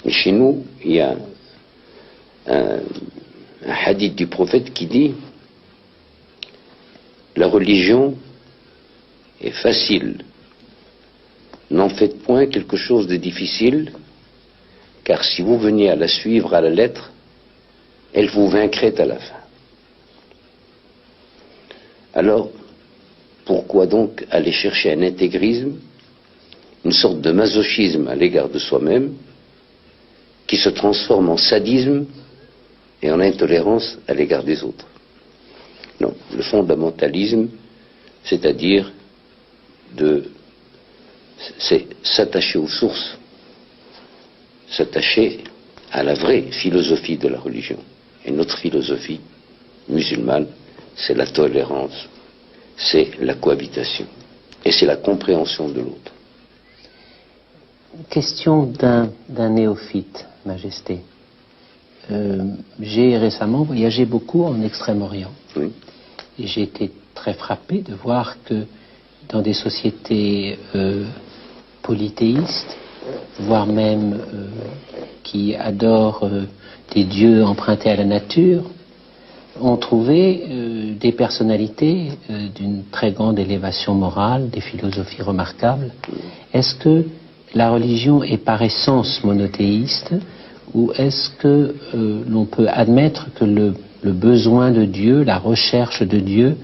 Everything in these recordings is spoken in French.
Et chez nous, il y a un hadith du prophète qui dit: la religion est facile, n'en faites point quelque chose de difficile, car si vous veniez à la suivre à la lettre, elle vous vaincrait à la fin. Alors, pourquoi donc aller chercher un intégrisme, une sorte de masochisme à l'égard de soi-même, qui se transforme en sadisme et en intolérance à l'égard des autres? Non, le fondamentalisme, c'est-à-dire c'est s'attacher aux sources, s'attacher à la vraie philosophie de la religion. Et notre philosophie musulmane, c'est la tolérance, c'est la cohabitation, et c'est la compréhension de l'autre. Question d'un néophyte, Majesté. J'ai récemment voyagé beaucoup en Extrême-Orient. Oui. Et j'ai été très frappé de voir que dans des sociétés polythéistes, voire même qui adorent des dieux empruntés à la nature, on trouvait des personnalités d'une très grande élévation morale, des philosophies remarquables. Est-ce que la religion est par essence monothéiste, ou est-ce que l'on peut admettre que le besoin de Dieu, la recherche de Dieu,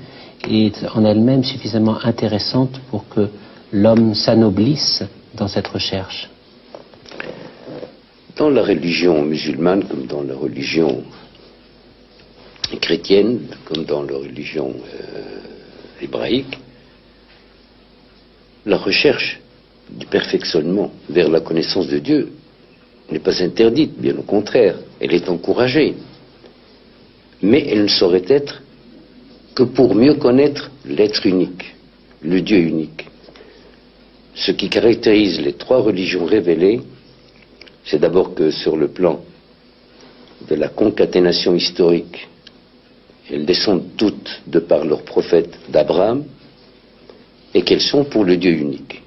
est en elle-même suffisamment intéressante pour que l'homme s'anoblisse dans cette recherche? Dans la religion musulmane, comme dans la religion chrétienne, comme dans la religion hébraïque, la recherche du perfectionnement vers la connaissance de Dieu n'est pas interdite, bien au contraire, elle est encouragée. Mais elle ne saurait être que pour mieux connaître l'être unique, le Dieu unique. Ce qui caractérise les trois religions révélées, c'est d'abord que sur le plan de la concaténation historique, elles descendent toutes de par leur prophète d'Abraham, et qu'elles sont pour le Dieu unique.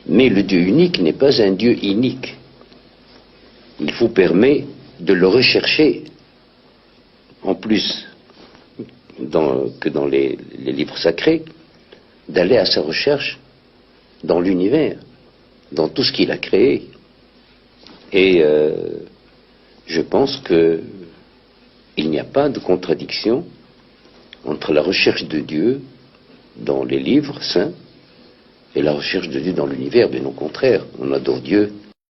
Mais le Dieu unique n'est pas un Dieu inique. Il vous permet de le rechercher, en plus que dans les livres sacrés, d'aller à sa recherche dans l'univers, dans tout ce qu'il a créé. Et je pense qu'il n'y a pas de contradiction entre la recherche de Dieu dans les livres saints et la recherche de Dieu dans l'univers. Bien au contraire, on adore Dieu